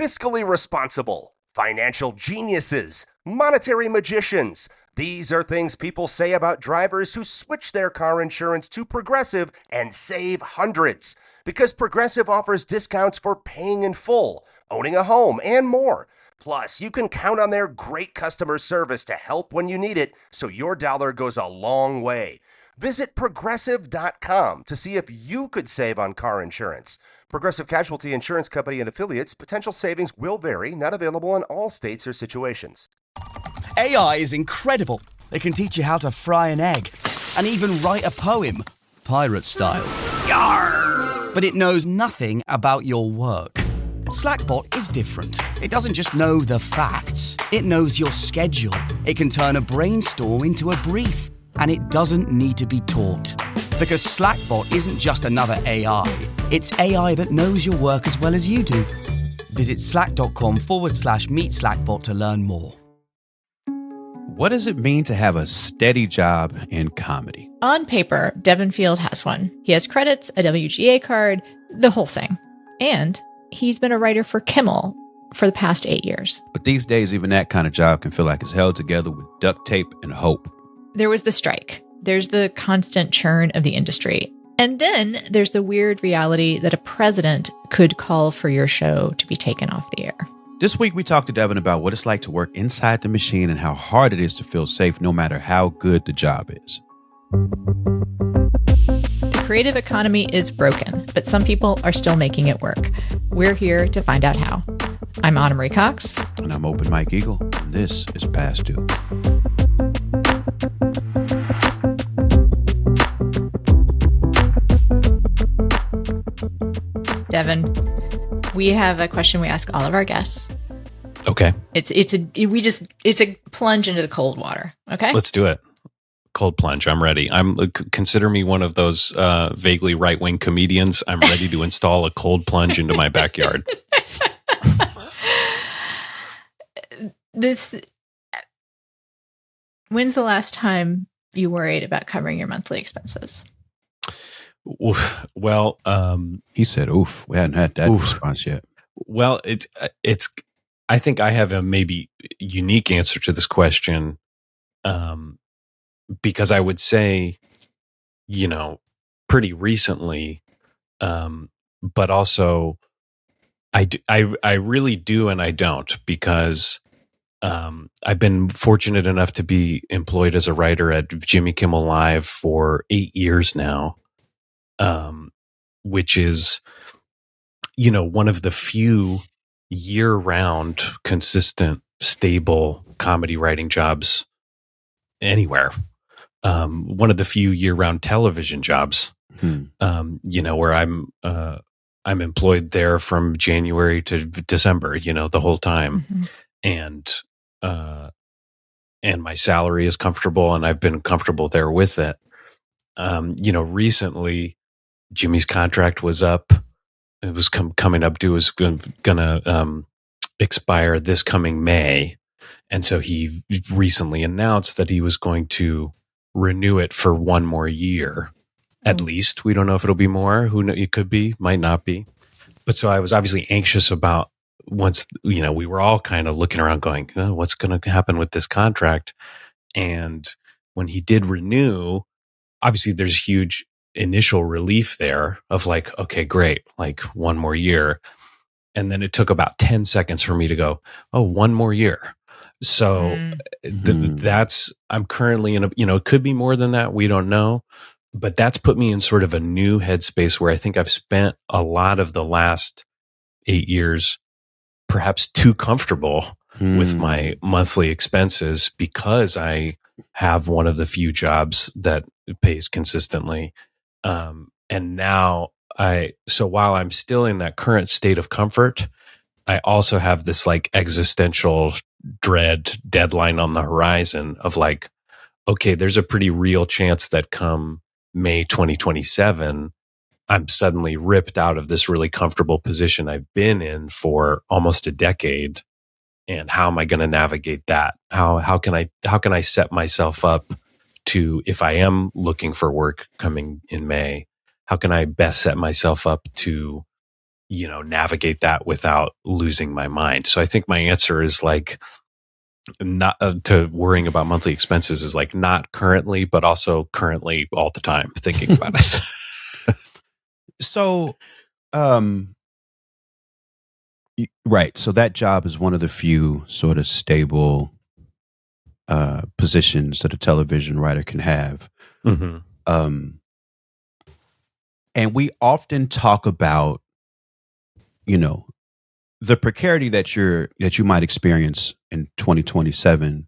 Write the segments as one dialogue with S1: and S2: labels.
S1: fiscally responsible, financial geniuses, monetary magicians. These are things people say about drivers who switch their car insurance to Progressive and save hundreds. Because Progressive offers discounts for paying in full, owning a home, and more. Plus, you can count on their great customer service to help when you need it, so your dollar goes a long way. Visit Progressive.com to see if you could save on car insurance. Progressive Casualty Insurance Company and Affiliates. Potential savings will vary. Not available in all states or situations.
S2: AI is incredible. It can teach you how to fry an egg and even write a poem, pirate style. Yarr! But it knows nothing about your work. Slackbot is different. It doesn't just know the facts. It knows your schedule. It can turn a brainstorm into a brief. And it doesn't need to be taught. Because Slackbot isn't just another AI. It's AI that knows your work as well as you do. Visit slack.com/meet Slackbot to learn more.
S3: What does it mean to have a steady job in comedy?
S4: On paper, Devin Field has one. He has credits, a WGA card, the whole thing. And he's been a writer for Kimmel for the past 8 years.
S3: But these days, even that kind of job can feel like it's held together with duct tape and hope.
S4: There was the strike. There's the constant churn of the industry. And then there's the weird reality that a president could call for your show to be taken off the air.
S3: This week, we talked to Devin about what it's like to work inside the machine and how hard it is to feel safe no matter how good the job is.
S4: The creative economy is broken, but some people are still making it work. We're here to find out how. I'm Anna Marie Cox.
S3: And I'm Open Mike Eagle. And this is Past Due.
S4: Devin, we have a question we ask all of our guests.
S5: Okay.
S4: It's a plunge into the cold water. Okay.
S5: Let's do it. Cold plunge. I'm ready. Consider me one of those vaguely right-wing comedians. I'm ready to install a cold plunge into my backyard.
S4: When's the last time you worried about covering your monthly expenses?
S5: Oof. Well,
S3: he said, "Oof." We hadn't had that response yet.
S5: Well, it's. I think I have a maybe unique answer to this question, because I would say, pretty recently, but also, I really do and I don't, because I've been fortunate enough to be employed as a writer at Jimmy Kimmel Live for 8 years now. Which is, one of the few year-round, consistent, stable comedy writing jobs anywhere. One of the few year-round television jobs, where I'm employed there from January to December, the whole time. Mm-hmm. And my salary is comfortable and I've been comfortable there with it. Recently, Jimmy's contract was up. It was coming up due. It was going to expire this coming May. And so he recently announced that he was going to renew it for one more year, at least. We don't know if it'll be more. Who knows? It could be, might not be. But so I was obviously anxious about once, we were all kind of looking around going, what's going to happen with this contract? And when he did renew, obviously there's huge initial relief there of like, okay, great, like one more year. And then it took about 10 seconds for me to go, oh, one more year. So I'm currently in it could be more than that. We don't know. But that's put me in sort of a new headspace where I think I've spent a lot of the last 8 years perhaps too comfortable with my monthly expenses because I have one of the few jobs that pays consistently. And now so while I'm still in that current state of comfort, I also have this like existential dread deadline on the horizon of like, okay, there's a pretty real chance that come May 2027, I'm suddenly ripped out of this really comfortable position I've been in for almost a decade. And how am I going to navigate that? How can I set myself up to, if I am looking for work coming in May, how can I best set myself up to, navigate that without losing my mind. So I think my answer is like not to worrying about monthly expenses is like not currently, but also currently all the time thinking about it.
S3: So, um, right. So that job is one of the few sort of stable positions that a television writer can have.
S5: Mm-hmm.
S3: And we often talk about, the precarity that you might experience in 2027.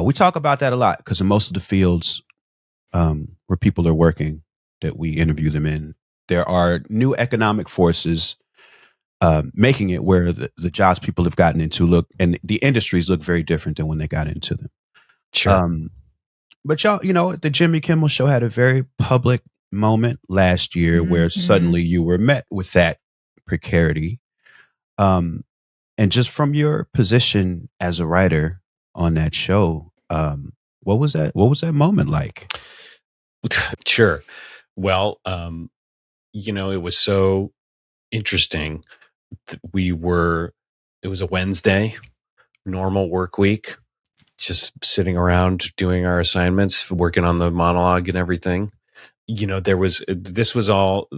S3: We talk about that a lot because in most of the fields where people are working that we interview them in, there are new economic forces making it where the jobs people have gotten into look, and the industries look very different than when they got into them.
S5: Sure.
S3: But y'all, the Jimmy Kimmel Show had a very public moment last year where suddenly you were met with that precarity. And just from your position as a writer on that show, what was that moment like?
S5: Sure. Well, it was so interesting. It was a Wednesday, normal work week, just sitting around doing our assignments, working on the monologue and everything. This was all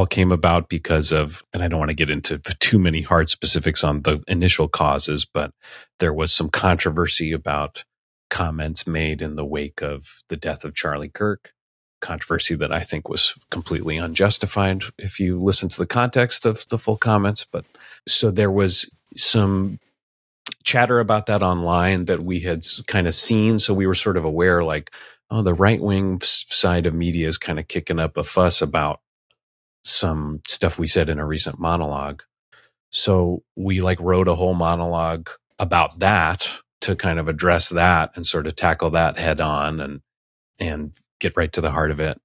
S5: came about because of, and I don't want to get into too many hard specifics on the initial causes, but there was some controversy about comments made in the wake of the death of Charlie Kirk. Controversy that I think was completely unjustified if you listen to the context of the full comments. But so there was some chatter about that online that we had kind of seen. So we were sort of aware, like, oh, the right wing side of media is kind of kicking up a fuss about some stuff we said in a recent monologue. So we like wrote a whole monologue about that to kind of address that and sort of tackle that head on and get right to the heart of it.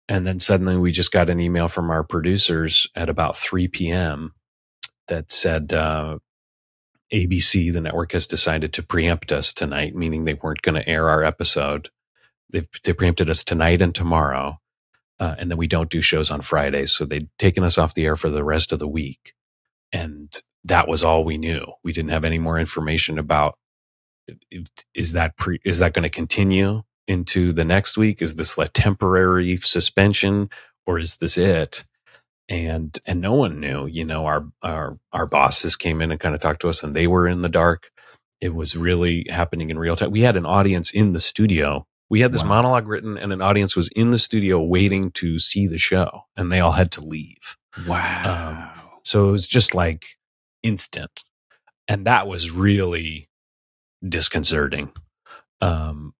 S5: And then suddenly we just got an email from our producers at about 3 p.m. that said, ABC, the network, has decided to preempt us tonight, meaning they weren't going to air our episode. They preempted us tonight and tomorrow. And then we don't do shows on Fridays. So they'd taken us off the air for the rest of the week. And that was all we knew. We didn't have any more information about, is that going to continue into the next week? Is this a temporary suspension or is this it? And no one knew. Our bosses came in and kind of talked to us, and they were in the dark. It was really happening in real time. We had an audience in the studio. We had this monologue written, and an audience was in the studio waiting to see the show, and they all had to leave.
S3: Wow.
S5: So it was just like instant, and that was really disconcerting. The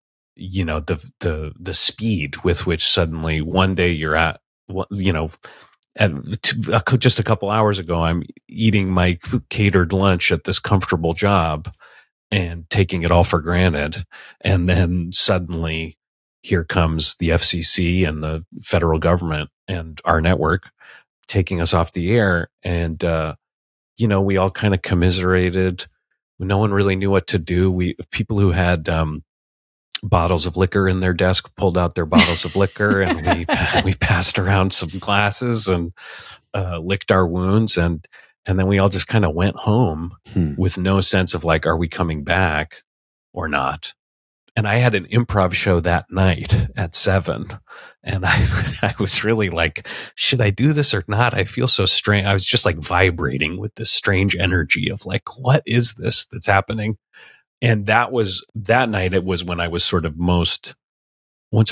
S5: speed with which suddenly one day you're at, just a couple hours ago, I'm eating my catered lunch at this comfortable job and taking it all for granted. And then suddenly here comes the FCC and the federal government and our network taking us off the air. And, we all kind of commiserated. No one really knew what to do. People who had, bottles of liquor in their desk pulled out their bottles of liquor, and we passed around some glasses and licked our wounds, and then we all just kind of went home with no sense of like, are we coming back or not? And I had an improv show that night at 7, and I was really like, should I do this or not? I feel so strange. I was just like vibrating with this strange energy of like, what is this that's happening? And that night, it was when I was sort of once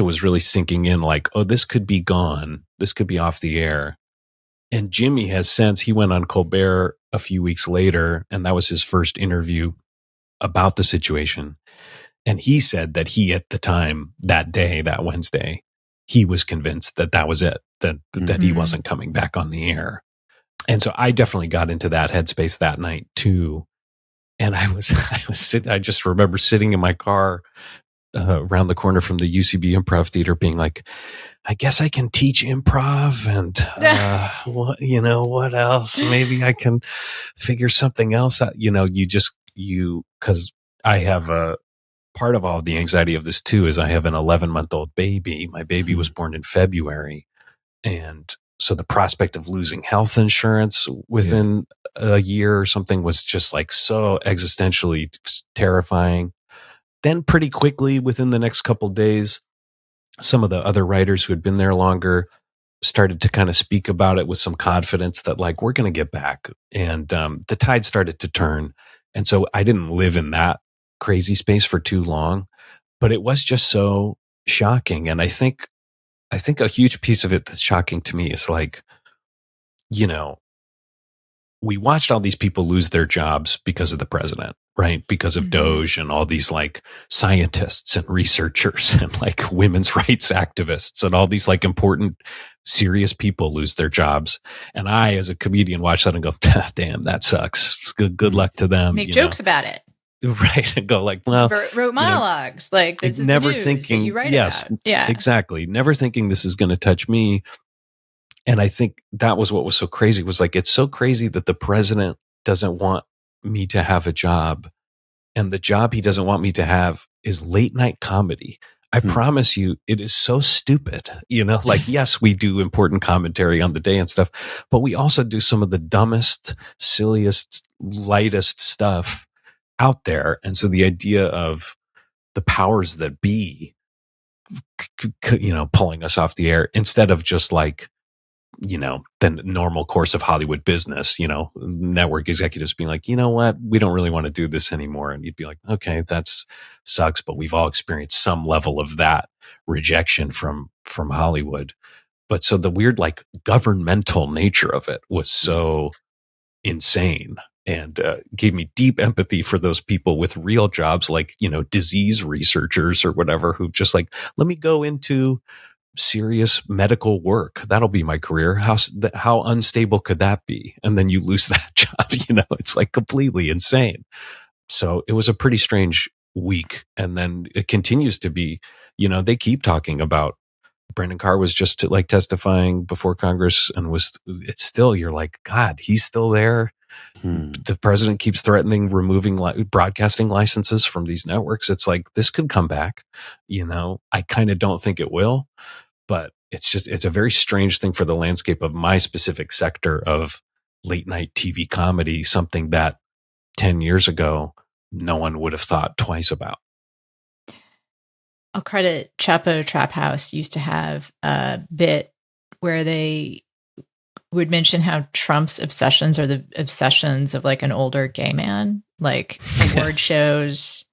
S5: it was really sinking in, like, oh, this could be gone. This could be off the air. And Jimmy has since, he went on Colbert a few weeks later, and that was his first interview about the situation. And he said that he, at the time, that day, that Wednesday, he was convinced that was it, that he wasn't coming back on the air. And so I definitely got into that headspace that night too. And I just remember sitting in my car around the corner from the UCB Improv Theater being like, I guess I can teach improv, and what else? Maybe I can figure something else out. Because I have a part of all the anxiety of this too is I have an 11-month-old baby. My baby was born in February, and So the prospect of losing health insurance within a year or something was just like so existentially terrifying. Then pretty quickly within the next couple of days, some of the other writers who had been there longer started to kind of speak about it with some confidence that like, we're going to get back. And the tide started to turn. And so I didn't live in that crazy space for too long, but it was just so shocking. And I think a huge piece of it that's shocking to me is like, you know, we watched all these people lose their jobs because of the president, right? Because of Doge and all these like scientists and researchers and like women's rights activists and all these like important, serious people lose their jobs. And I, as a comedian, watch that and go, damn, that sucks. Good luck to them.
S4: Make jokes about it.
S5: Right. And go like, well,
S4: wrote monologues. Like, this is
S5: never
S4: the news
S5: thinking,
S4: that you write
S5: yes,
S4: about. Yeah,
S5: exactly. Never thinking this is going to touch me. And I think that was what was so crazy, was like, it's so crazy that the president doesn't want me to have a job. And the job he doesn't want me to have is late night comedy. I promise you, it is so stupid. You know, like, yes, we do important commentary on the day and stuff, but we also do some of the dumbest, silliest, lightest stuff out there. And so the idea of the powers that be, you know, pulling us off the air instead of just like, you know, the normal course of Hollywood business, you know, network executives being like, you know what, we don't really want to do this anymore. And you'd be like, okay, that's sucks. But we've all experienced some level of that rejection from Hollywood. But so the weird, like, governmental nature of it was so insane and gave me deep empathy for those people with real jobs, like, you know, disease researchers or whatever, who just like, let me go into serious medical work. That'll be my career. How unstable could that be? And then you lose that job. You know, it's like completely insane. So it was a pretty strange week. And then it continues to be, you know, they keep talking about Brandon Carr was just like testifying before Congress and it's still, you're like, God, he's still there. The president keeps threatening removing broadcasting licenses from these networks. It's like, this could come back. You know, I kind of don't think it will. But it's a very strange thing for the landscape of my specific sector of late night TV comedy, something that 10 years ago, no one would have thought twice about.
S4: I'll credit Chapo Trap House used to have a bit where they would mention how Trump's obsessions are the obsessions of like an older gay man, like award shows,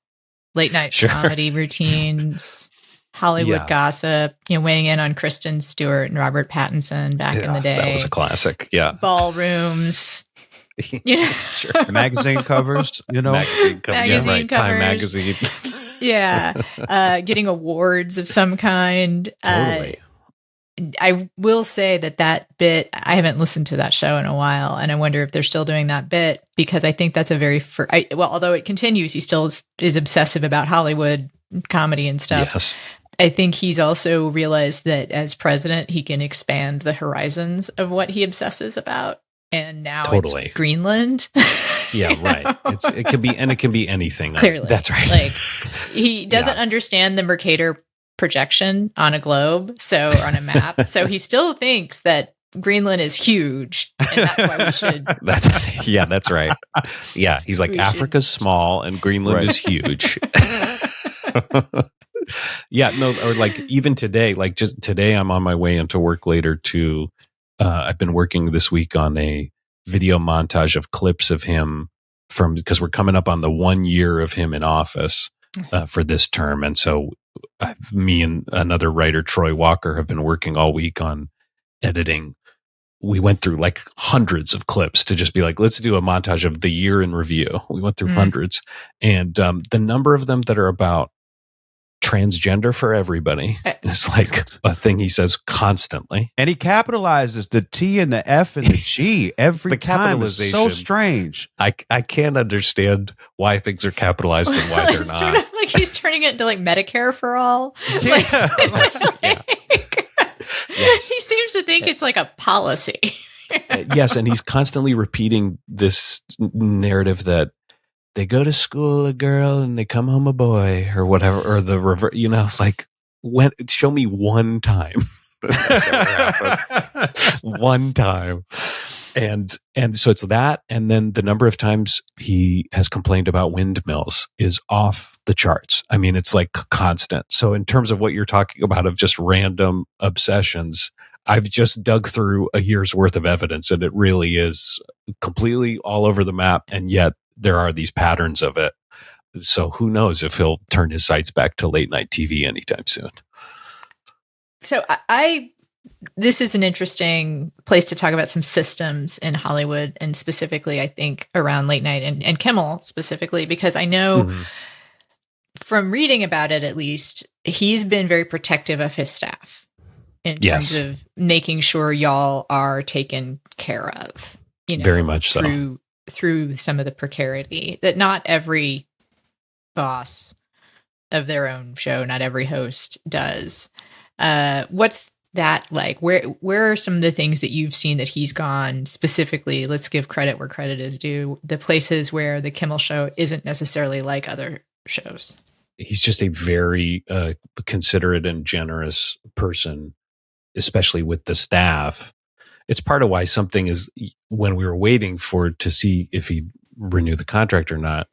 S4: late night comedy routines, Hollywood gossip, you know, weighing in on Kristen Stewart and Robert Pattinson back in the day.
S5: That was a classic. Yeah.
S4: Ballrooms. You know?
S3: Sure. Magazine covers, you know.
S4: Magazine
S5: covers. Time magazine.
S4: Getting awards of some kind.
S5: Totally.
S4: I will say that bit, I haven't listened to that show in a while, and I wonder if they're still doing that bit, because I think that's a very, although it continues, he still is obsessive about Hollywood comedy and stuff.
S5: Yes.
S4: I think he's also realized that as president, he can expand the horizons of what he obsesses about. And now it's Greenland.
S5: Yeah, right. It can be anything.
S4: Clearly.
S5: That's right.
S4: Like, he doesn't understand the Mercator projection on a globe, or on a map. So he still thinks that Greenland is huge, and that's why we should.
S5: That's right. Yeah, he's like, Africa's small and Greenland is huge. Yeah, no, or like even today, like just today, I'm on my way into work later to. I've been working this week on a video montage of clips of him because we're coming up on the 1 year of him in office for this term, and so me and another writer, Troy Walker, have been working all week on editing. We went through like hundreds of clips to just be like, let's do a montage of the year in review. We went through hundreds, and the number of them that are about transgender for everybody is like a thing he says constantly.
S3: And he capitalizes the T and the F and the G every time. It's so strange.
S5: I can't understand why things are capitalized and why they're not.
S4: Sort of like he's turning it into like Medicare for all.
S3: Yeah.
S5: Yes.
S4: He seems to think it's like a policy.
S5: Yes, and he's constantly repeating this narrative that they go to school a girl and they come home a boy, or whatever, or the reverse. You know, like, show me one time that's ever happened. One time. And so it's that, and then the number of times he has complained about windmills is off the charts. I mean, it's like constant. So in terms of what you're talking about of just random obsessions, I've just dug through a year's worth of evidence, and it really is completely all over the map, and yet there are these patterns of it. So who knows if he'll turn his sights back to late night TV anytime soon.
S4: So this is an interesting place to talk about some systems in Hollywood, and specifically, I think, around late night and Kimmel specifically, because I know from reading about it, at least, he's been very protective of his staff in terms of making sure y'all are taken care of,
S5: very much
S4: through some of the precarity that not every boss of their own show, not every host does. What's that like? Where are some of the things that you've seen that he's gone specifically? Let's give credit where credit is due. The places where the Kimmel Show isn't necessarily like other shows.
S5: He's just a very considerate and generous person, especially with the staff. It's part of why something is, when we were waiting to see if he'd renew the contract or not,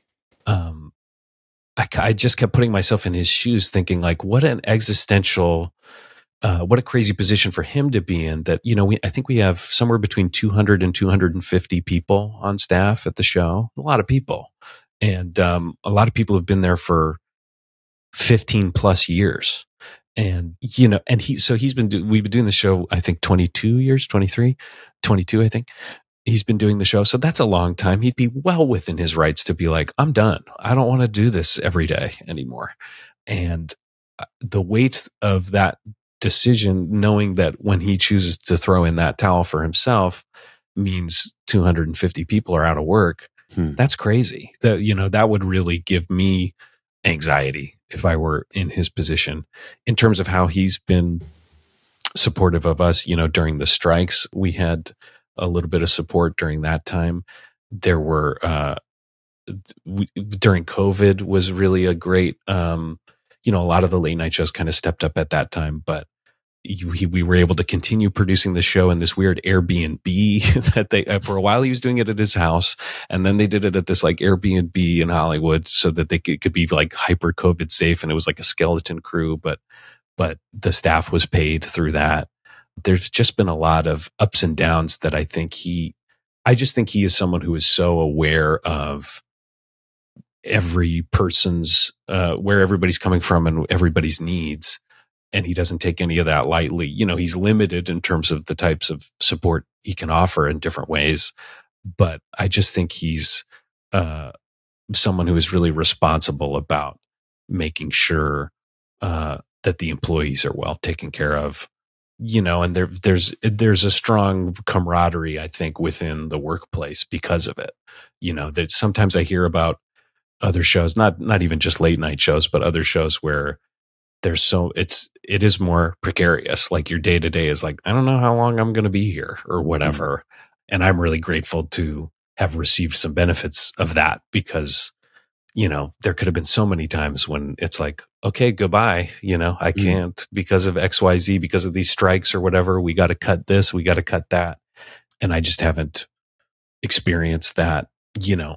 S5: I just kept putting myself in his shoes, thinking like, what an existential, what a crazy position for him to be in, that, I think we have somewhere between 200 and 250 people on staff at the show. A lot of people. And a lot of people have been there for 15 plus years. And, and we've been doing the show, I think 22 years, 23, 22, I think. He's been doing the show. So that's a long time. He'd be well within his rights to be like, I'm done. I don't want to do this every day anymore. And the weight of that decision, knowing that when he chooses to throw in that towel for himself means 250 people are out of work. That's crazy. That would really give me anxiety if I were in his position, in terms of how he's been supportive of us. During the strikes, we had a little bit of support during that time. There were, during COVID was really a great, a lot of the late night shows kind of stepped up at that time, but we were able to continue producing the show in this weird Airbnb that they, for a while he was doing it at his house, and then they did it at this like Airbnb in Hollywood so that they could be like hyper COVID safe. And it was like a skeleton crew, but the staff was paid through that. There's just been a lot of ups and downs that I just think he is someone who is so aware of every person's, where everybody's coming from and everybody's needs. And he doesn't take any of that lightly. He's limited in terms of the types of support he can offer in different ways. But I just think he's someone who is really responsible about making sure that the employees are well taken care of. And there's a strong camaraderie, I think, within the workplace because of it. That sometimes I hear about other shows, not even just late night shows, but other shows where it is more precarious. Like your day to day is like, I don't know how long I'm going to be here or whatever. And I'm really grateful to have received some benefits of that, because, there could have been so many times when it's like, okay, goodbye. I can't because of XYZ, because of these strikes or whatever. We got to cut this, we got to cut that. And I just haven't experienced that,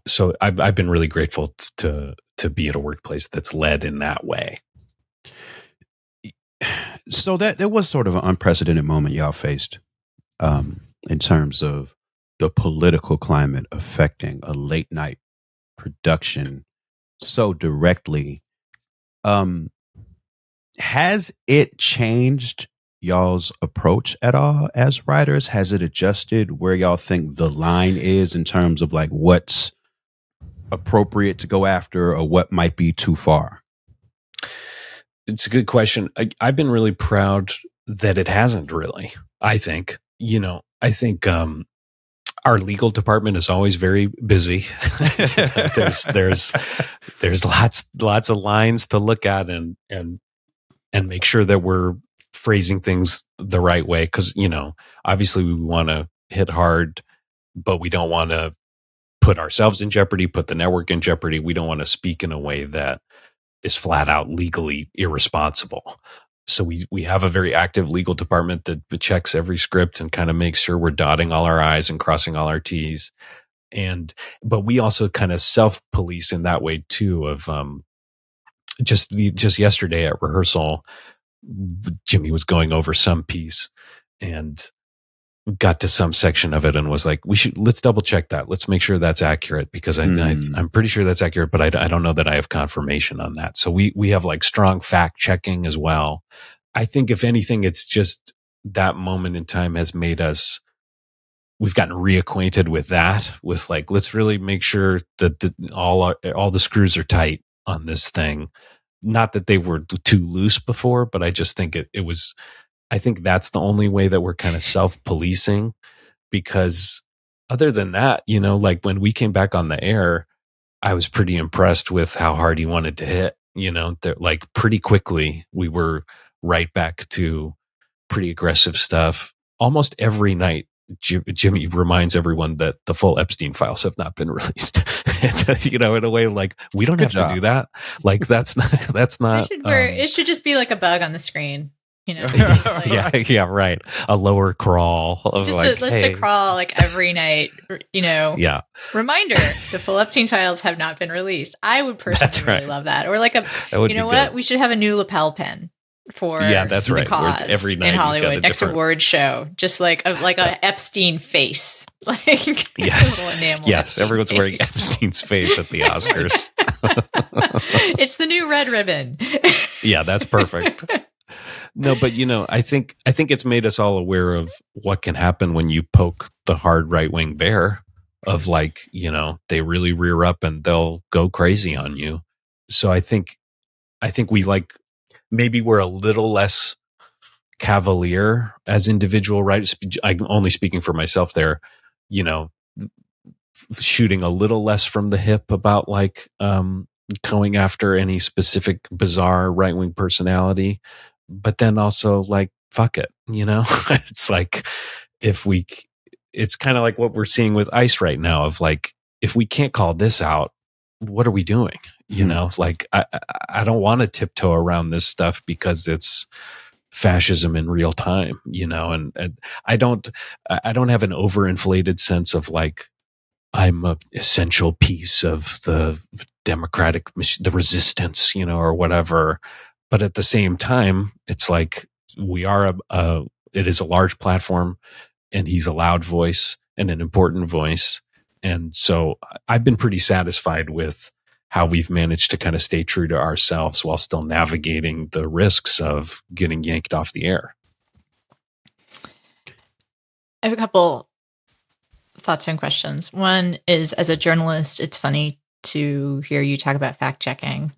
S5: so I've been really grateful to be at a workplace that's led in that way.
S3: So that there was sort of an unprecedented moment y'all faced in terms of the political climate affecting a late night production so directly. Has it changed y'all's approach at all as writers? Has it adjusted where y'all think the line is in terms of like what's appropriate to go after or what might be too far?
S5: It's a good question. I've been really proud that it hasn't really. I think, our legal department is always very busy. there's lots of lines to look at and make sure that we're phrasing things the right way. Cause, obviously we want to hit hard, but we don't want to put ourselves in jeopardy, put the network in jeopardy. We don't want to speak in a way that is flat out legally irresponsible. So we have a very active legal department that checks every script and kind of makes sure we're dotting all our I's and crossing all our T's. But we also kind of self-police in that way too. Of just yesterday at rehearsal, Jimmy was going over some piece and got to some section of it and was like, let's double check that. Let's make sure that's accurate, because I'm pretty sure that's accurate, but I don't know that I have confirmation on that. So we have like strong fact checking as well. I think if anything, it's just that moment in time has made we've gotten reacquainted with that, with like, let's really make sure that all the screws are tight on this thing. Not that they were too loose before, but I just think it was, I think that's the only way that we're kind of self-policing, because other than that, like when we came back on the air, I was pretty impressed with how hard he wanted to hit, that like pretty quickly we were right back to pretty aggressive stuff. Almost every night, Jimmy reminds everyone that the full Epstein files have not been released. In a way, like, we don't have to do that. Like, that's not.
S4: It should just be like a bug on the screen.
S5: Like, yeah, right. A lower crawl of just like,
S4: let's crawl like every night.
S5: Yeah.
S4: Reminder: the full Epstein files have not been released. I would personally really love that. Or like what? We should have a new lapel pin for
S5: that's
S4: the
S5: right.
S4: cause
S5: every night
S4: in Hollywood next award show, just like a Epstein face, like a little enamel.
S5: Yes, everyone's wearing Epstein's face at the Oscars.
S4: It's the new red ribbon.
S5: Yeah, that's perfect. No, but I think it's made us all aware of what can happen when you poke the hard right wing bear. Of like, they really rear up and they'll go crazy on you. So I think we like, maybe we're a little less cavalier as individual writers. I'm only speaking for myself there. Shooting a little less from the hip about like going after any specific bizarre right wing personality. But then also like, fuck it, it's like, it's kind of like what we're seeing with ICE right now, of like, if we can't call this out, what are we doing? Like, I don't want to tiptoe around this stuff because it's fascism in real time, and I don't have an overinflated sense of like, I'm an essential piece of the democratic, the resistance, or whatever. But at the same time, it's like it is a large platform, and he's a loud voice and an important voice. And so I've been pretty satisfied with how we've managed to kind of stay true to ourselves while still navigating the risks of getting yanked off the air.
S4: I have a couple thoughts and questions. One is, as a journalist, it's funny to hear you talk about fact checking.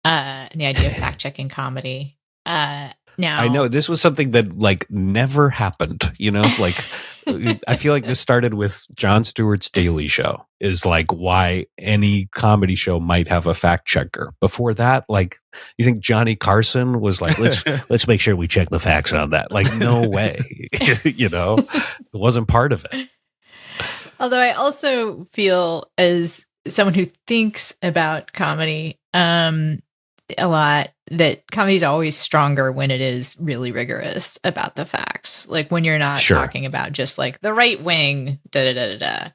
S4: And the idea of fact-checking comedy. Now,
S5: I know this was something that like never happened. Like I feel like this started with Jon Stewart's Daily Show. Is like why any comedy show might have a fact checker. Before that, like, you think Johnny Carson was like, let's make sure we check the facts on that. Like, no way. It wasn't part of it.
S4: Although I also feel, as someone who thinks about comedy, a lot, that comedy is always stronger when it is really rigorous about the facts. Like when you're not talking about just like the right wing, that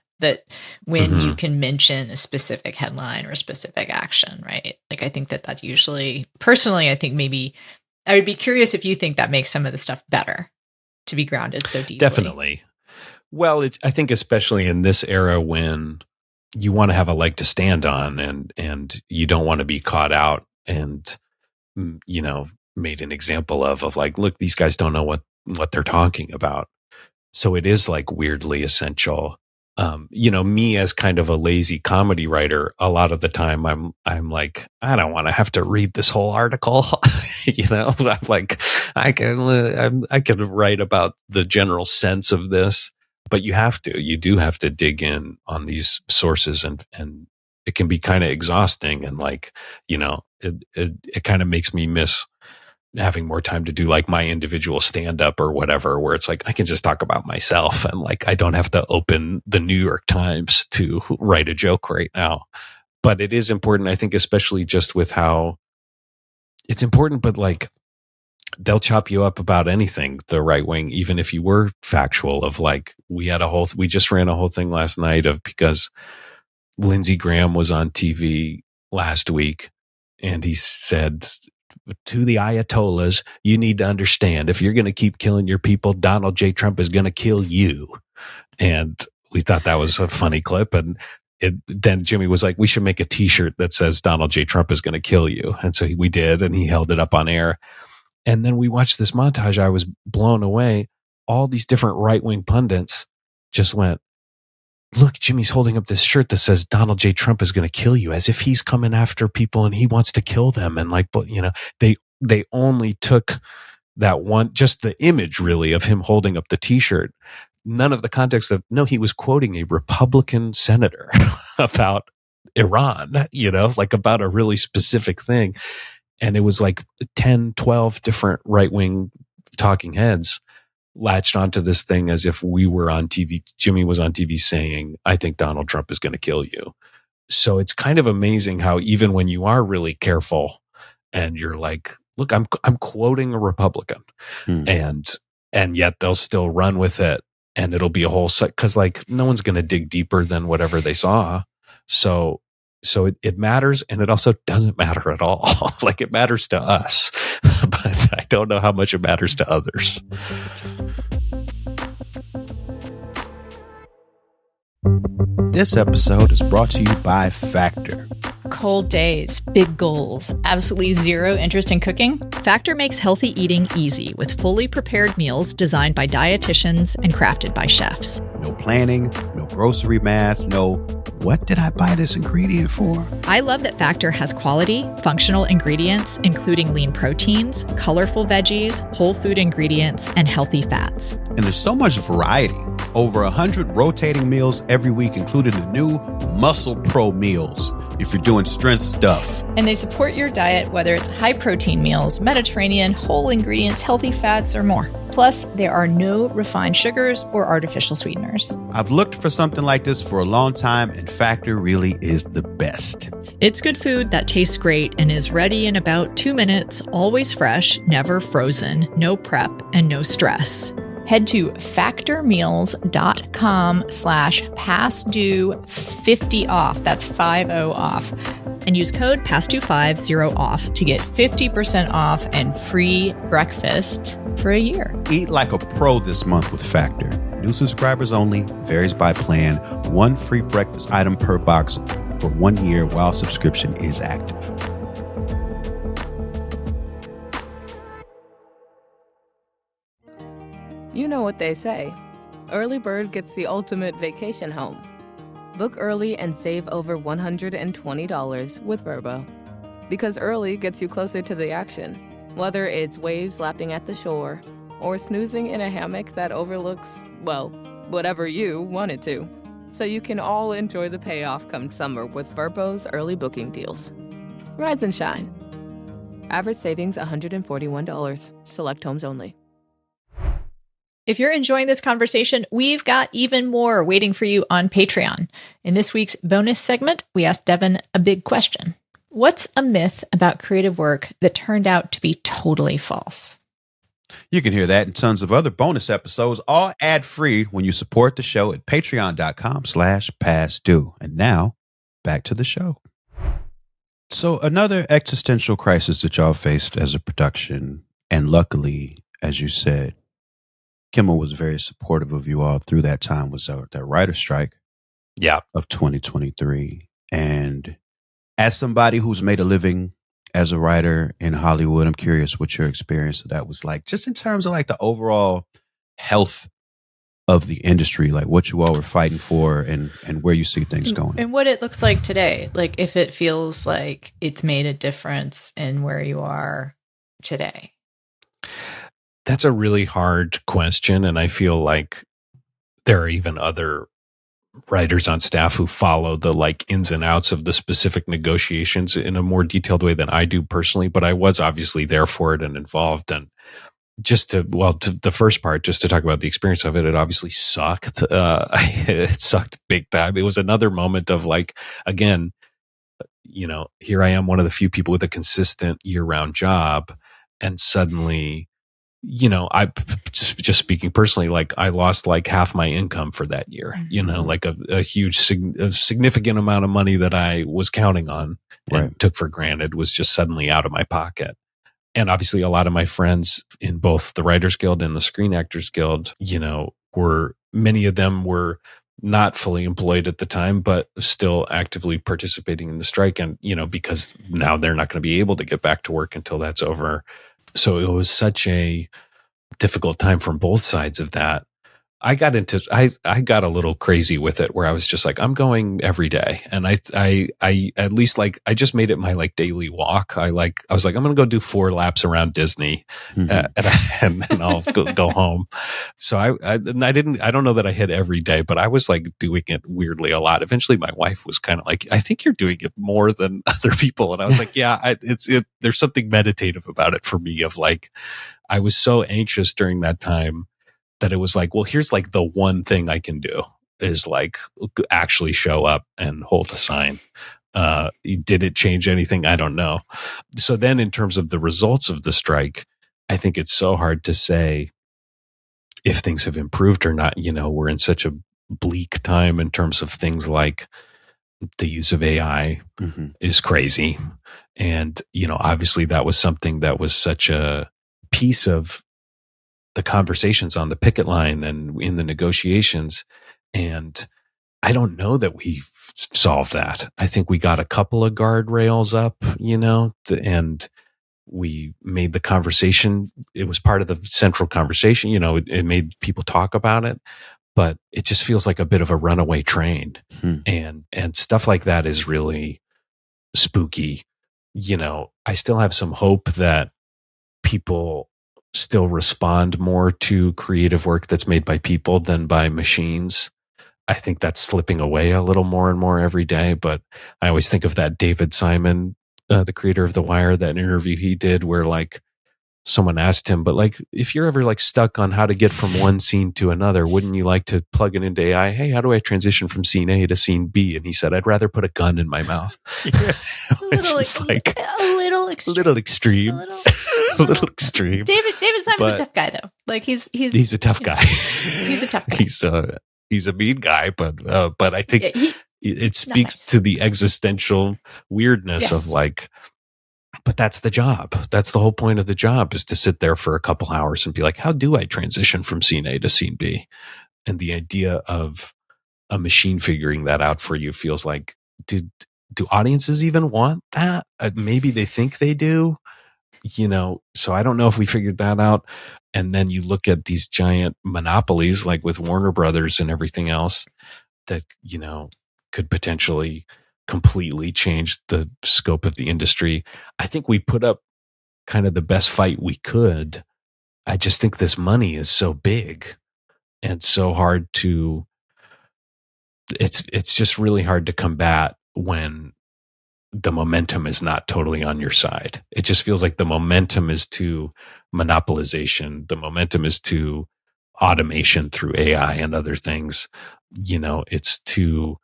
S4: when you can mention a specific headline or a specific action, right? Like, I think that usually, personally, I think maybe I would be curious if you think that makes some of the stuff better to be grounded so deeply.
S5: Definitely. Well, I think especially in this era when you want to have a leg to stand on, and you don't want to be caught out and made an example of like, look, these guys don't know what they're talking about. So it is like weirdly essential. Me as kind of a lazy comedy writer, a lot of the time I'm like, I don't want to have to read this whole article. I'm like, I can write about the general sense of this, but you do have to dig in on these sources, and it can be kind of exhausting, and like, it kind of makes me miss having more time to do like my individual stand up or whatever, where it's like, I can just talk about myself, and like, I don't have to open the New York Times to write a joke right now. But it is important, I think, especially just with how it's important, but like, they'll chop you up about anything, the right wing, even if you were factual. Of like, we just ran a whole thing last night of, because Lindsey Graham was on TV last week and he said to the Ayatollahs, you need to understand, if you're going to keep killing your people, Donald J. Trump is going to kill you. And we thought that was a funny clip. And then Jimmy was like, we should make a t-shirt that says Donald J. Trump is going to kill you. And so we did, and he held it up on air. And then we watched this montage. I was blown away. All these different right-wing pundits just went, look, Jimmy's holding up this shirt that says Donald J. Trump is going to kill you, as if he's coming after people and he wants to kill them. And like, but they only took that one, just the image really of him holding up the t-shirt. None of the context of, no, he was quoting a Republican senator about Iran, like about a really specific thing. And it was like 10, 12 different right-wing talking heads latched onto this thing as if we were on TV. Jimmy was on TV saying, I think Donald Trump is going to kill you. So it's kind of amazing how even when you are really careful and you're like, look, I'm quoting a Republican, and yet they'll still run with it, and it'll be a whole set, because like no one's going to dig deeper than whatever they saw. So it matters, and it also doesn't matter at all. Like, it matters to us, but I don't know how much it matters to others.
S3: This episode is brought to you by Factor.
S4: Cold days, big goals, absolutely zero interest in cooking?
S6: Factor makes healthy eating easy with fully prepared meals designed by dietitians and crafted by chefs.
S3: No planning, no grocery math, no, what did I buy this ingredient for?
S6: I love that Factor has quality, functional ingredients, including lean proteins, colorful veggies, whole food ingredients, and healthy fats.
S3: And there's so much variety. Over 100 rotating meals every week, including the new Muscle Pro meals, if you're doing strength stuff.
S4: And they support your diet, whether it's high protein meals, Mediterranean, whole ingredients, healthy fats, or more. Plus, there are no refined sugars or artificial sweeteners.
S3: I've looked for something like this for a long time, and Factor really is the best.
S6: It's good food that tastes great and is ready in about 2 minutes, always fresh, never frozen, no prep, and no stress.
S4: Head to factormeals.com/pastdue50off. That's 50 off.
S6: And use code PASS250OFF to get 50% off and free breakfast for a year.
S3: Eat like a pro this month with Factor. New subscribers only, varies by plan. One free breakfast item per box for 1 year while subscription is active.
S7: You know what they say. Early bird gets the ultimate vacation home. Book early and save over $120 with Vrbo. Because early gets you closer to the action, whether it's waves lapping at the shore or snoozing in a hammock that overlooks, well, whatever you want it to. So you can all enjoy the payoff come summer with Vrbo's early booking deals. Rise and shine. Average savings $141. Select homes only.
S4: If you're enjoying this conversation, we've got even more waiting for you on Patreon. In this week's bonus segment, we asked Devin a big question. What's a myth about creative work that turned out to be totally false?
S3: You can hear that and tons of other bonus episodes, all ad-free when you support the show at patreon.com/pastdue. And now, back to the show. So another existential crisis that y'all faced as a production, and luckily, as you said, Kimmel was very supportive of you all through that time, was that writer's strike of 2023. And as somebody who's made a living as a writer in Hollywood, I'm curious what your experience of that was like, just in terms of like the overall health of the industry, like what you all were fighting for and where you see things going.
S4: And what it looks like today, like if it feels like it's made a difference in where you are today.
S5: That's a really hard question, and I feel like there are even other writers on staff who follow the like ins and outs of the specific negotiations in a more detailed way than I do personally, but I was obviously there for it and involved. And just to the first part, just to talk about the experience of it, it obviously sucked. It sucked big time. It was another moment of like, again, here I am, one of the few people with a consistent year-round job. and suddenly, I just speaking personally, like I lost like half my income for that year, like a huge, a significant amount of money that I was counting on and took for granted was just suddenly out of my pocket. And obviously a lot of my friends in both the Writers Guild and the Screen Actors Guild, many of them were not fully employed at the time, but still actively participating in the strike. And, because now they're not going to be able to get back to work until that's over. So it was such a difficult time from both sides of that. I got a little crazy with it where I was just like, I'm going every day. And I at least like, I just made it my like daily walk. I was like, I'm going to go do 4 laps around Disney and then I'll go home. So I don't know that I hit every day, but I was like doing it weirdly a lot. Eventually my wife was kind of like, I think you're doing it more than other people. And I was like, yeah, there's something meditative about it for me of like, I was so anxious during that time that it was like, well, here's like the one thing I can do is like actually show up and hold a sign. Did it change anything? I don't know. So then in terms of the results of the strike, I think it's so hard to say if things have improved or not. We're in such a bleak time in terms of things like the use of AI is crazy. And, obviously that was something that was such a piece of the conversations on the picket line and in the negotiations. And I don't know that we've solved that. I think we got a couple of guardrails up, and we made the conversation. It was part of the central conversation, it made people talk about it, but it just feels like a bit of a runaway train. And stuff like that is really spooky. I still have some hope that people still respond more to creative work that's made by people than by machines. I think that's slipping away a little more and more every day. But I always think of that David Simon, the creator of The Wire, that interview he did where like someone asked him, but like, if you're ever like stuck on how to get from one scene to another, wouldn't you like to plug it into AI? Hey, how do I transition from scene A to scene B? And he said, I'd rather put a gun in my mouth. Which is like
S4: a little
S5: extreme. A little extreme.
S4: David Simon's a tough guy though. Like he's
S5: a tough guy.
S4: He's a tough guy.
S5: He's a mean guy, but I think it speaks to the existential weirdness of like, but that's the job. That's the whole point of the job, is to sit there for a couple hours and be like, how do I transition from scene A to scene B? And the idea of a machine figuring that out for you feels like, do audiences even want that? Maybe they think they do, so I don't know if we figured that out. And then you look at these giant monopolies like with Warner Brothers and everything else that, could potentially completely change the scope of the industry. I think we put up kind of the best fight we could. I just think this money is so big and so hard to, it's just really hard to combat when the momentum is not totally on your side. It just feels like the momentum is to monopolization. The momentum is to automation through AI and other things. It's to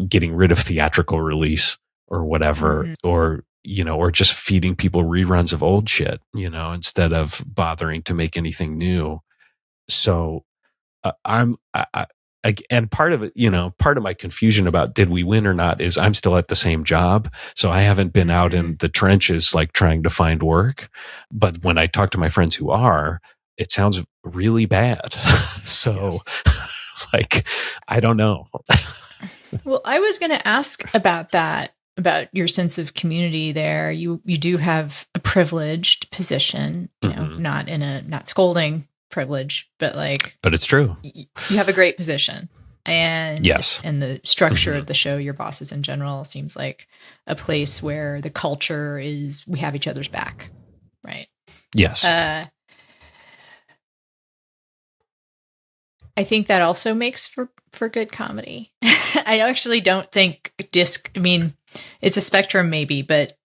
S5: getting rid of theatrical release or whatever, or just feeding people reruns of old shit, instead of bothering to make anything new. So and part of it, part of my confusion about did we win or not is I'm still at the same job. So I haven't been out in the trenches, like trying to find work. But when I talk to my friends who are, it sounds really bad. So like, I don't know.
S4: Well, I was going to ask about that, about your sense of community there. You do have a privileged position, not scolding privilege, but
S5: it's true.
S4: You have a great position. And
S5: yes,
S4: and the structure of the show, your bosses in general, seems like a place where the culture is, we have each other's back. Right.
S5: Yes.
S4: I think that also makes for good comedy. I actually don't think it's a spectrum maybe, but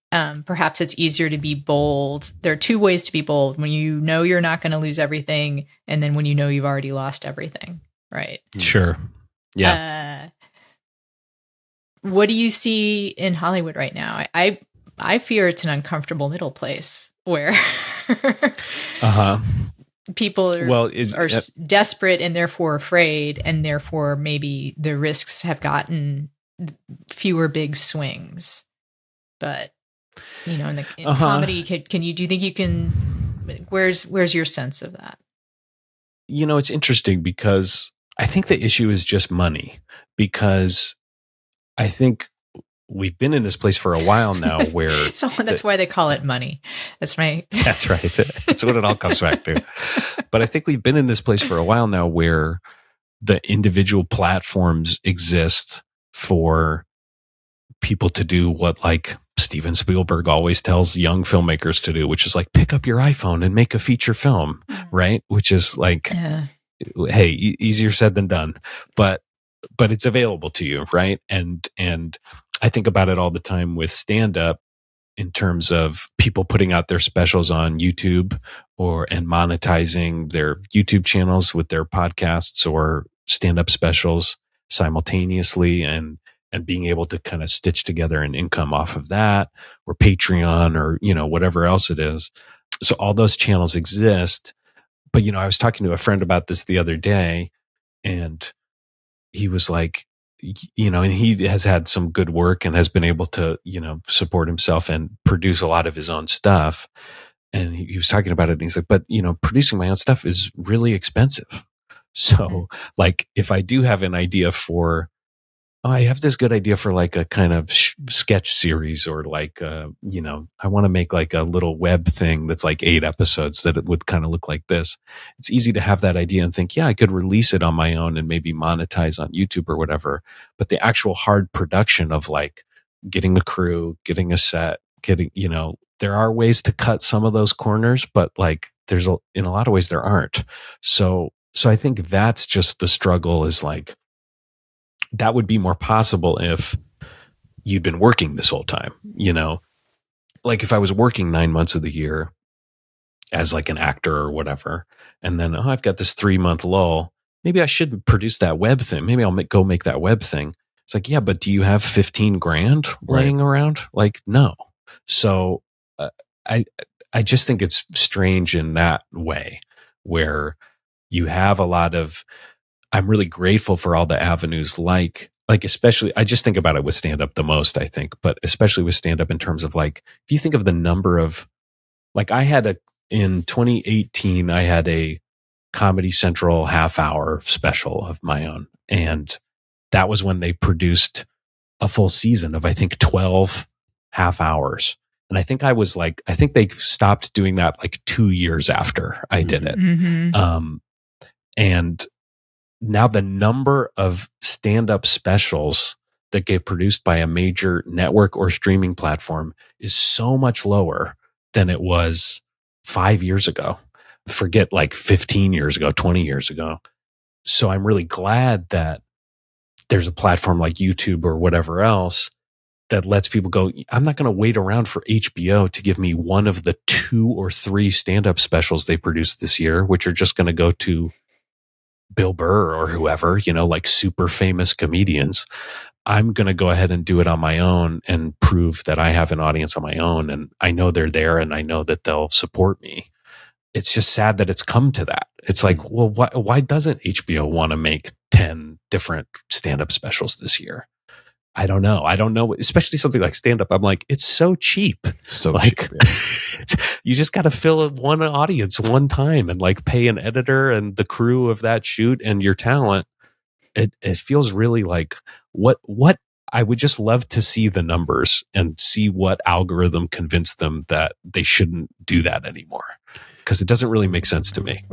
S4: perhaps it's easier to be bold. There are 2 ways to be bold: when you know you're not going to lose everything, and then when you know you've already lost everything, right?
S5: Sure. Yeah.
S4: What do you see in Hollywood right now? I fear it's an uncomfortable middle place. where people are desperate and therefore afraid, and therefore maybe the risks have gotten fewer big swings. But in comedy, do you think you can? Where's your sense of that?
S5: It's interesting because I think the issue is just money, because I think we've been in this place for a while now where
S4: so that's why they call it money. That's right.
S5: That's right. That's what it all comes back to. But I think we've been in this place for a while now where the individual platforms exist for people to do what like Steven Spielberg always tells young filmmakers to do, which is like pick up your iPhone and make a feature film, right? Which is like, hey, easier said than done, but it's available to you, right? And I think about it all the time with stand-up in terms of people putting out their specials on YouTube and monetizing their YouTube channels with their podcasts or stand-up specials simultaneously, and being able to kind of stitch together an income off of that, or Patreon, or whatever else it is. So all those channels exist. But I was talking to a friend about this the other day, and he was like, and he has had some good work and has been able to, support himself and produce a lot of his own stuff. And he was talking about it, and he's like, but, producing my own stuff is really expensive. So like, if I do have an idea for, I have this good idea for like a kind of sketch series, or like, I want to make like a little web thing that's like 8 episodes that it would kind of look like this. It's easy to have that idea and think, yeah, I could release it on my own and maybe monetize on YouTube or whatever. But the actual hard production of like getting a crew, getting a set, there are ways to cut some of those corners, but like in a lot of ways there aren't. So I think that's just the struggle, is like, that would be more possible if you'd been working this whole time, like if I was working 9 months of the year as like an actor or whatever, and then, I've got this 3-month lull, maybe I should produce that web thing. Maybe I'll go make that web thing. It's like, yeah, but do you have 15 grand laying around? Like, no. So I just think it's strange in that way, where you have a lot of, I'm really grateful for all the avenues, like especially, I just think about it with stand-up the most, I think, but especially with stand-up in terms of like, if you think of the number of, like in 2018, I had a Comedy Central half-hour special of my own. And that was when they produced a full season of, I think, 12 half hours. And I think they stopped doing that like 2 years after I did it.
S4: Mm-hmm.
S5: And now the number of stand-up specials that get produced by a major network or streaming platform is so much lower than it was 5 years ago. Forget like 15 years ago, 20 years ago. So I'm really glad that there's a platform like YouTube or whatever else that lets people go, I'm not going to wait around for HBO to give me one of the 2 or 3 stand-up specials they produced this year, which are just going to go to Bill Burr or whoever, like super famous comedians. I'm going to go ahead and do it on my own and prove that I have an audience on my own, and I know they're there, and I know that they'll support me. It's just sad that it's come to that. It's like, well, why doesn't HBO want to make 10 different stand-up specials this year? I don't know. Especially something like stand-up. I'm like, it's so cheap.
S3: So
S5: like,
S3: cheap, yeah.
S5: You just got to fill one audience one time and like pay an editor and the crew of that shoot and your talent. It feels really like what I would just love to see the numbers and see what algorithm convinced them that they shouldn't do that anymore, because it doesn't really make sense to me.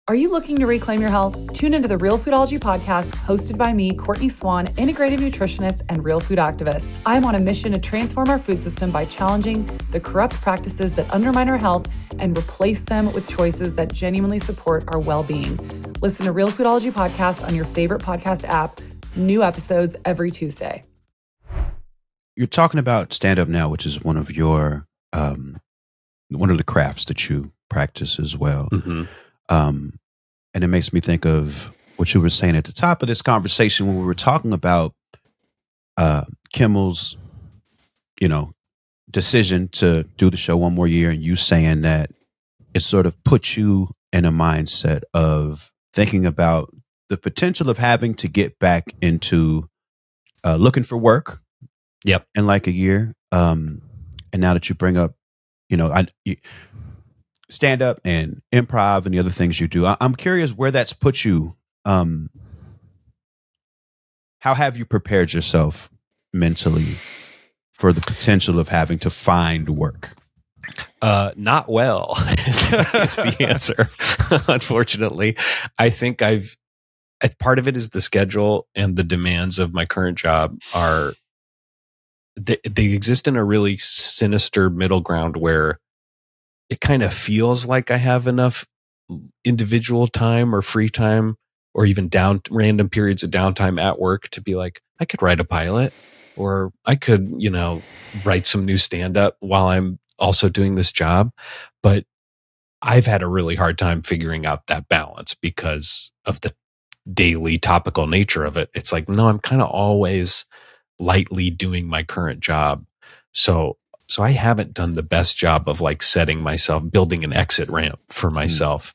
S8: Are you looking to reclaim your health? Tune into the Real Foodology podcast, hosted by me, Courtney Swan, integrative nutritionist and real food activist. I am on a mission to transform our food system by challenging the corrupt practices that undermine our health and replace them with choices that genuinely support our well-being. Listen to Real Foodology podcast on your favorite podcast app. New episodes every Tuesday.
S3: You're talking about stand-up now, which is one of your one of the crafts that you practice as well.
S5: Mm-hmm.
S3: And it makes me think of what you were saying at the top of this conversation when we were talking about Kimmel's decision to do the show one more year, and you saying that it sort of puts you in a mindset of thinking about the potential of having to get back into looking for work.
S5: Yep.
S3: In like a year. And now that you bring up, stand up and improv and the other things you do, I'm curious where that's put you. How have you prepared yourself mentally for the potential of having to find work?
S5: Not well is the answer. Unfortunately, I think part of it is the schedule and the demands of my current job they exist in a really sinister middle ground where it kind of feels like I have enough individual time or free time or even random periods of downtime at work to be like, I could write a pilot, or I could, write some new stand-up while I'm also doing this job. But I've had a really hard time figuring out that balance because of the daily topical nature of it. It's like, no, I'm kind of always lightly doing my current job. So I haven't done the best job of like building an exit ramp for myself.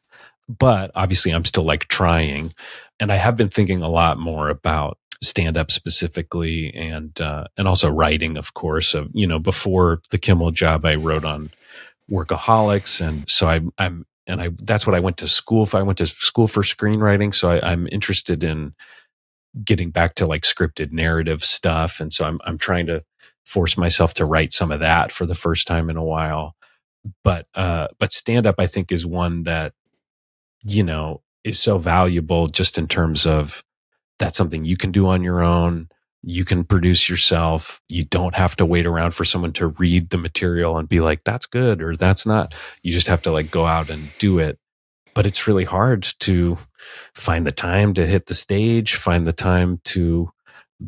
S5: But obviously I'm still like trying. And I have been thinking a lot more about stand-up specifically and also writing, of course. Before the Kimmel job, I wrote on Workaholics. And so that's what I went to school for. I went to school for screenwriting. So I'm interested in getting back to like scripted narrative stuff. And so I'm trying to force myself to write some of that for the first time in a while. But stand up, I think, is one that, is so valuable just in terms of that's something you can do on your own. You can produce yourself. You don't have to wait around for someone to read the material and be like, that's good or that's not. You just have to like go out and do it. But it's really hard to find the time to hit the stage, find the time to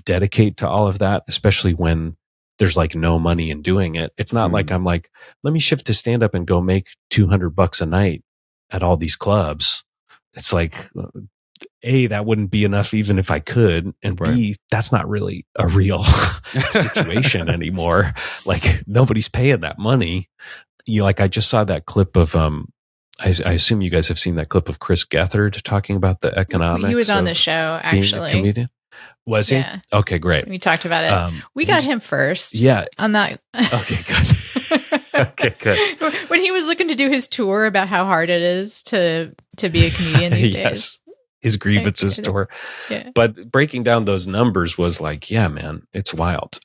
S5: dedicate to all of that, especially when there's like no money in doing it. It's not like I'm like, let me shift to stand up and go make $200 a night at all these clubs. It's like, A, that wouldn't be enough even if I could. And B, that's not really a real situation anymore. Like nobody's paying that money. I just saw that clip of, I assume you guys have seen that clip of Chris Gethard talking about the economics.
S4: He was on the show, actually.
S5: Being a comedian. Was he?
S4: Yeah.
S5: Okay, great.
S4: We talked about it. We got him first.
S5: Yeah.
S4: On that.
S5: Okay, good. Okay, good.
S4: When he was looking to do his tour about how hard it is to be a comedian these days.
S5: His grievances tour. Yeah. But breaking down those numbers was like, yeah, man, it's wild.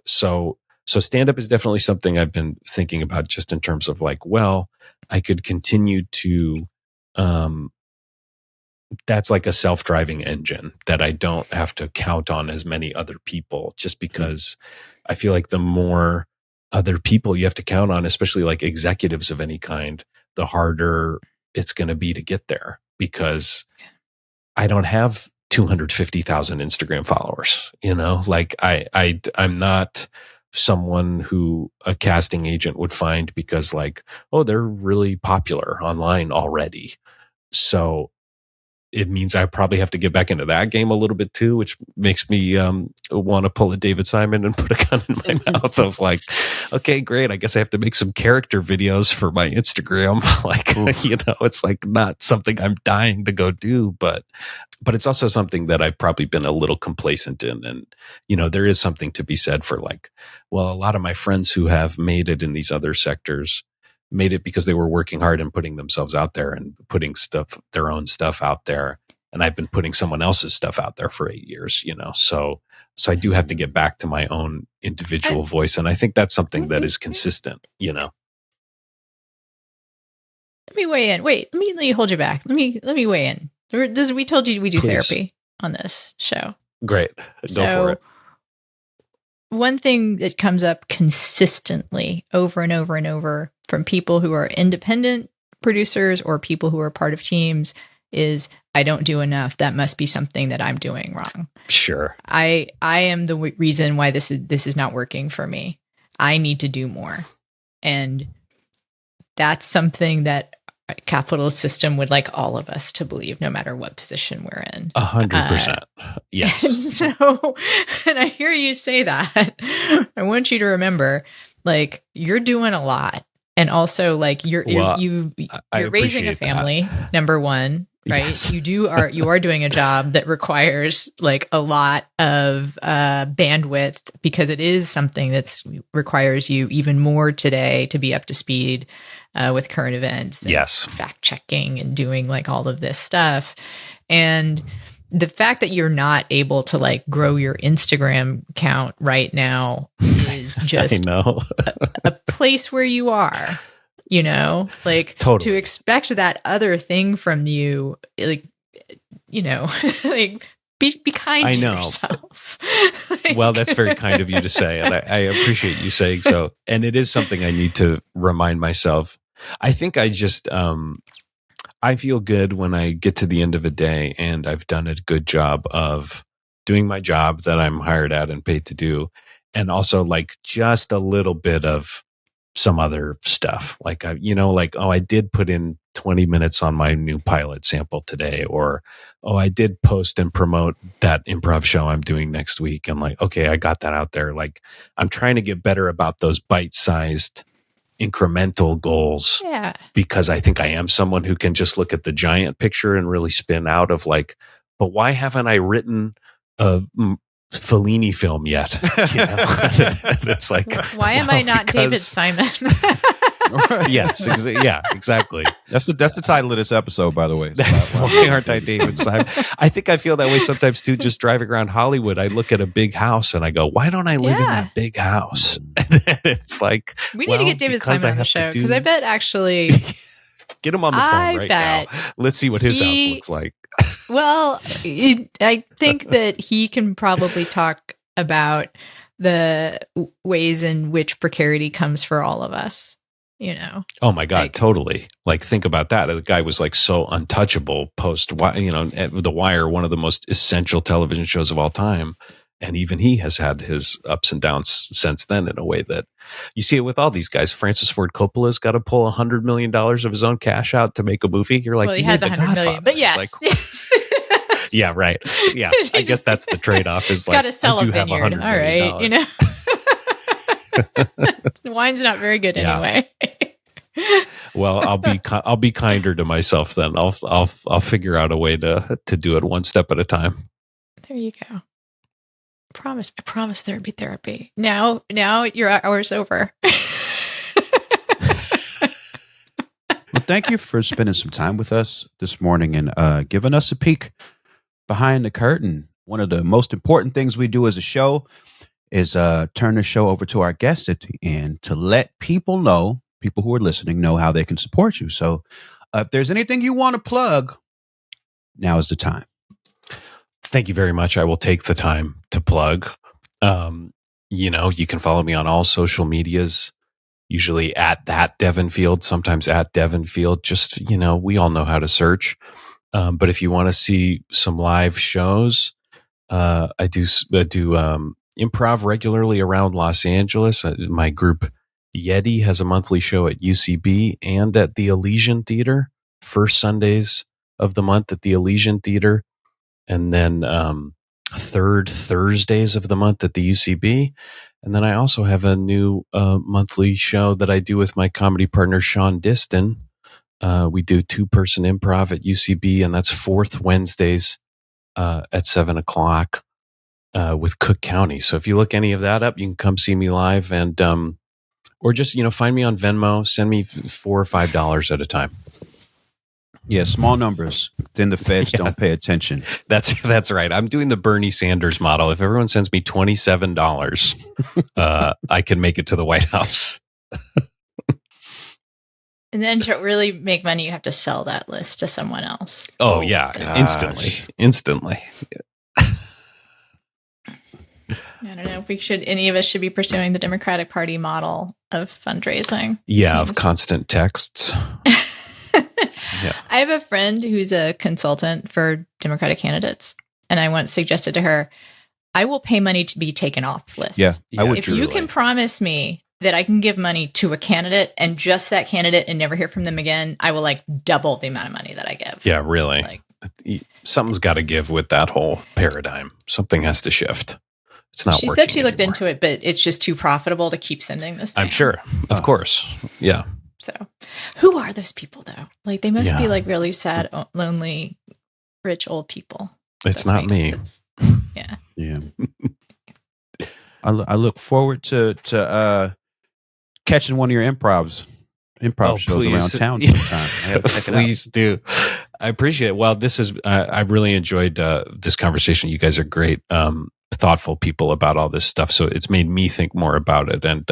S5: So stand-up is definitely something I've been thinking about just in terms of like, well, I could continue to, that's like a self-driving engine that I don't have to count on as many other people, just because I feel like the more other people you have to count on, especially like executives of any kind, the harder it's going to be to get there, because I don't have 250,000 Instagram followers, like I'm not someone who a casting agent would find because like, oh, they're really popular online already. So it means I probably have to get back into that game a little bit too, which makes me want to pull a David Simon and put a gun in my mouth of like, okay, great. I guess I have to make some character videos for my Instagram. Like, it's like not something I'm dying to go do, but it's also something that I've probably been a little complacent in. And, there is something to be said for like, well, a lot of my friends who have made it in these other sectors made it because they were working hard and putting themselves out there and putting their own stuff out there. And I've been putting someone else's stuff out there for 8 years, so I do have to get back to my own individual voice. And I think that's something that is consistent,
S4: Let me weigh in. Wait, let me hold you back. Let me weigh in. We told you we do therapy on this show.
S5: Great. Go for it.
S4: One thing that comes up consistently over and over and over from people who are independent producers or people who are part of teams is, I don't do enough. That must be something that I'm doing wrong.
S5: Sure.
S4: I am the reason why this is not working for me. I need to do more. And that's something that capitalist system would like all of us to believe, no matter what position we're in.
S5: 100%. Yes.
S4: And I hear you say that. I want you to remember, like, you're doing a lot. And also, like, you're raising a family, number one, right?
S5: Yes.
S4: You are doing a job that requires like a lot of bandwidth, because it is something that requires you even more today to be up to speed with current events. And
S5: yes.
S4: fact checking and doing like all of this stuff. And the fact that you're not able to like grow your Instagram count right now is just a place where you are, you know, like
S5: totally.
S4: To expect that other thing from you, like, you know, like be kind to yourself.
S5: Like, well, that's very kind of you to say. And I appreciate you saying so. And it is something I need to remind myself. I think I just, I feel good when I get to the end of a day and I've done a good job of doing my job that I'm hired at and paid to do. And also like just a little bit of some other stuff. Like, I did put in 20 minutes on my new pilot sample today, or, I did post and promote that improv show I'm doing next week. And like, okay, I got that out there. Like, I'm trying to get better about those bite-sized incremental goals, because I think I am someone who can just look at the giant picture and really spin out of like, but why haven't I written a Fellini film yet? You know? It's like,
S4: why am I not David Simon?
S5: Yes, exactly.
S3: That's the title of this episode, by the way.
S5: Why aren't I David Simon? I think I feel that way sometimes too. Just driving around Hollywood, I look at a big house and I go, "Why don't I live in that big house?" And it's like,
S4: we need to get David Simon on the show, because I bet actually
S5: get him on the phone now. Let's see what his house looks like.
S4: Well, I think that he can probably talk about the ways in which precarity comes for all of us, you know?
S5: Oh my God, totally. Like, think about that. The guy was like so untouchable post, The Wire, one of the most essential television shows of all time. And even he has had his ups and downs since then, in a way that you see it with all these guys. Francis Ford Coppola's got to pull $100 million of his own cash out to make a movie. You're like,
S4: well, he has $100 million, but yes.
S5: Like, yeah, right. Yeah, I guess that's the trade-off. Is like,
S4: got to sell
S5: I do
S4: a
S5: have
S4: vineyard.
S5: $100
S4: All right,
S5: million.
S4: The wine's not very good anyway.
S5: Well, I'll be kinder to myself then. I'll figure out a way to do it one step at a time.
S4: There you go. I promise there'd be therapy. Now your hour's over.
S3: Well, thank you for spending some time with us this morning and giving us a peek behind the curtain. One of the most important things we do as a show is turn the show over to our guests at the end to let people who are listening know how they can support you. So if there's anything you want to plug, now is the time.
S5: Thank you very much. I will take the time to plug. You can follow me on all social medias, usually at that Devin Field, sometimes at Devin Field. Just, we all know how to search. But if you want to see some live shows, I do improv regularly around Los Angeles. My group Yeti has a monthly show at UCB and at the Elysian Theater, first Sundays of the month at the Elysian Theater, and then third Thursdays of the month at the UCB. And then I also have a new monthly show that I do with my comedy partner, Sean Diston. We do 2-person improv at UCB, and that's fourth Wednesdays at 7:00 with Cook County. So if you look any of that up, you can come see me live, and or just find me on Venmo. Send me $4 or $5 at a time.
S3: Yeah, small numbers. Then the feds don't pay attention.
S5: That's right. I'm doing the Bernie Sanders model. If everyone sends me $27, I can make it to the White House.
S4: And then to really make money, you have to sell that list to someone else.
S5: Oh yeah,
S3: gosh.
S5: instantly.
S4: I don't know if any of us should be pursuing the Democratic Party model of fundraising.
S5: Yeah, of constant texts.
S4: Yeah. I have a friend who's a consultant for Democratic candidates, and I once suggested to her, I will pay money to be taken off lists.
S3: Yeah, I would.
S4: If you can promise me that I can give money to a candidate and just that candidate and never hear from them again, I will like double the amount of money that I give.
S5: Yeah, really.
S4: Like,
S5: something's got to give with that whole paradigm. Something has to shift. It's not
S4: she
S5: working
S4: said she looked
S5: anymore.
S4: into it, but it's just too profitable to keep sending this.
S5: I'm sure. Of course. Yeah.
S4: So who are those people though? Like they must be
S5: Yeah.
S4: like really sad, lonely, rich old people.
S5: It's
S4: That's
S5: not
S4: right.
S5: me.
S4: Yeah.
S3: Yeah. I look forward to catching one of your improv shows around town sometime. I gotta check it out.
S5: Please do. I appreciate it. Well, this is I really enjoyed this conversation. You guys are great, thoughtful people about all this stuff. So it's made me think more about it, and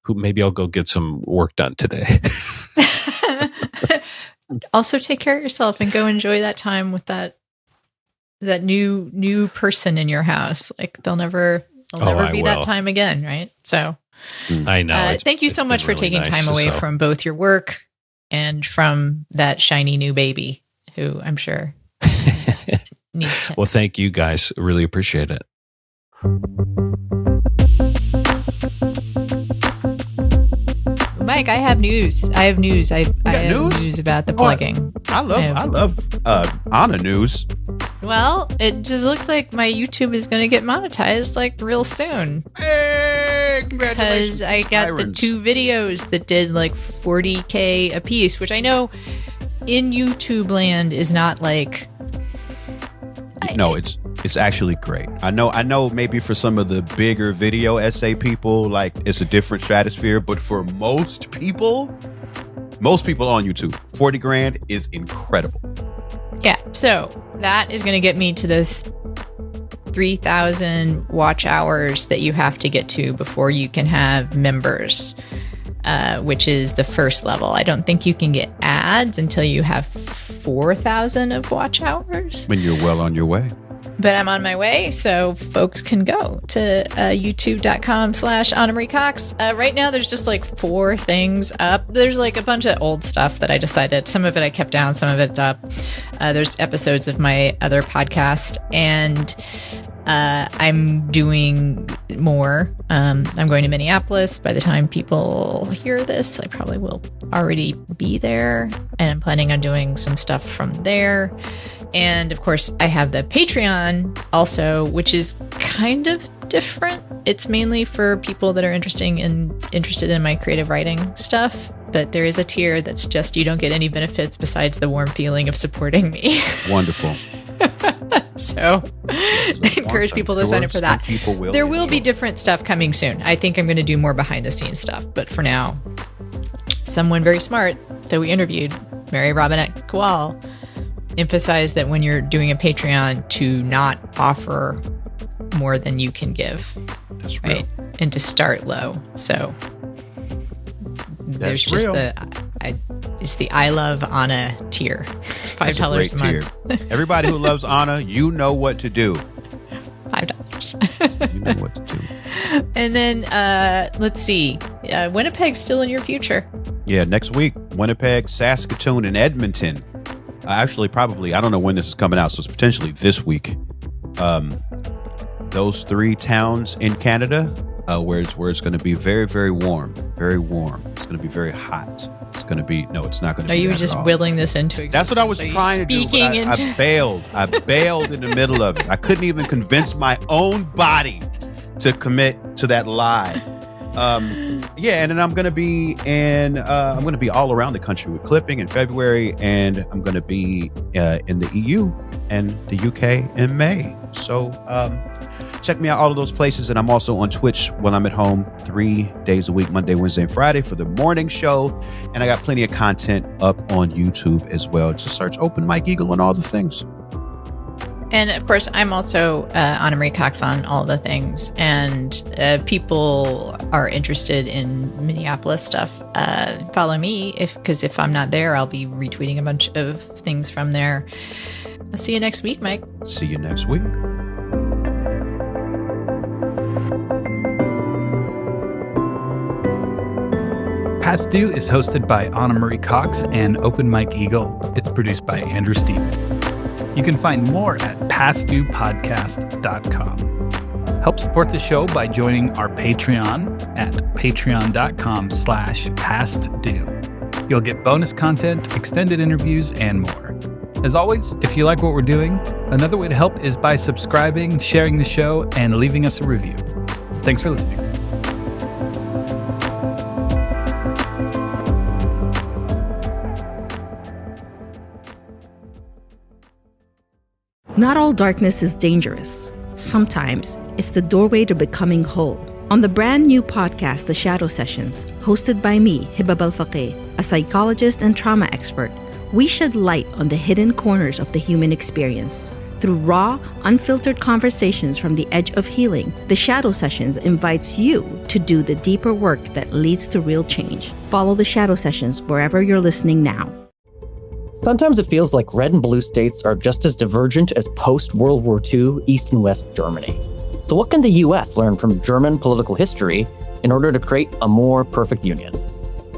S5: maybe I'll go get some work done today.
S4: Also, take care of yourself and go enjoy that time with that new person in your house. Like they'll never be that time again, right? So
S5: I know.
S4: Thank you so much for
S5: really
S4: taking
S5: nice,
S4: time away
S5: so.
S4: from both your work and from that shiny new baby who I'm sure needs to.
S5: Well, thank you guys. Really appreciate it.
S4: Mike, I have news. I have news about the plugging.
S3: I love Anna news.
S4: Well, it just looks like my YouTube is going to get monetized like real soon.
S3: Hey, congratulations.
S4: Because I got the 2 videos that did like 40K a piece, which I know in YouTube land is not like...
S3: No, it's actually great. I know maybe for some of the bigger video essay people, like it's a different stratosphere, but for most people on YouTube, 40 grand is incredible.
S4: Yeah, so that is going to get me to the 3,000 watch hours that you have to get to before you can have members, which is the first level. I don't think you can get ads until you have 4,000 of watch hours.
S3: When you're well on your way.
S4: But I'm on my way, so folks can go to youtube.com/Anna Marie Cox. Right now, there's just like 4 things up. There's like a bunch of old stuff that I decided. Some of it I kept down, some of it's up. There's episodes of my other podcast, and I'm doing more. I'm going to Minneapolis. By the time people hear this, I probably will already be there, and I'm planning on doing some stuff from there. And of course, I have the Patreon also, which is kind of different. It's mainly for people that are interested in my creative writing stuff. But there is a tier that's just you don't get any benefits besides the warm feeling of supporting me.
S3: Wonderful.
S4: So I encourage people to sign up for that. There will be different stuff coming soon. I think I'm going to do more behind the scenes stuff. But for now, someone very smart that we interviewed, Mary Robinette Kowal, emphasized that when you're doing a Patreon to not offer more than you can give.
S3: That's real.
S4: Right? And to start low. So there's just it's the I Love Anna tier. $5 a month.
S3: Everybody who loves Anna, you know what to do.
S4: $5.
S3: You know what to do.
S4: And then let's see. Winnipeg's still in your future.
S3: Yeah, next week, Winnipeg, Saskatoon, and Edmonton. Actually, probably, I don't know when this is coming out, so it's potentially this week. Those 3 towns in Canada, where it's going to be very, very warm. Very warm. It's going to be very hot. It's going to be, no, it's not going to
S4: Are
S3: be
S4: you
S3: that
S4: just
S3: at all.
S4: willing this into existence?
S3: That's what I was trying to do, but I bailed. I bailed in the middle of it. I couldn't even convince my own body to commit to that lie. Yeah, and then I'm going to be all around the country with clipping in February, and I'm going to be in the EU and the UK in May. So check me out all of those places, and I'm also on Twitch when I'm at home 3 days a week, Monday, Wednesday, and Friday for the morning show, and I got plenty of content up on YouTube as well. Just search Open Mike Eagle on all the things.
S4: And of course, I'm also Anna Marie Cox on all the things. And people are interested in Minneapolis stuff. Follow me because if I'm not there, I'll be retweeting a bunch of things from there. I'll see you next week, Mike.
S3: See you next week.
S9: Past Due is hosted by Anna Marie Cox and Open Mike Eagle. It's produced by Andrew Steven. You can find more at pastduepodcast.com. Help support the show by joining our Patreon at patreon.com/pastdue. You'll get bonus content, extended interviews, and more. As always, if you like what we're doing, another way to help is by subscribing, sharing the show, and leaving us a review. Thanks for listening.
S10: Not all darkness is dangerous. Sometimes it's the doorway to becoming whole. On the brand new podcast, The Shadow Sessions, hosted by me, Hibab Al-Faqih, a psychologist and trauma expert, we shed light on the hidden corners of the human experience. Through raw, unfiltered conversations from the edge of healing, The Shadow Sessions invites you to do the deeper work that leads to real change. Follow The Shadow Sessions wherever you're listening now.
S11: Sometimes it feels like red and blue states are just as divergent as post-World War II East and West Germany. So what can the US learn from German political history in order to create a more perfect union?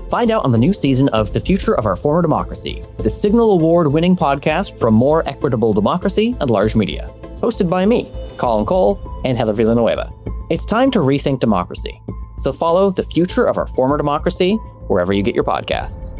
S11: Find out on the new season of The Future of Our Former Democracy, the Signal Award-winning podcast from More Equitable Democracy and Large Media. Hosted by me, Colin Cole, and Heather Villanueva. It's time to rethink democracy. So follow The Future of Our Former Democracy wherever you get your podcasts.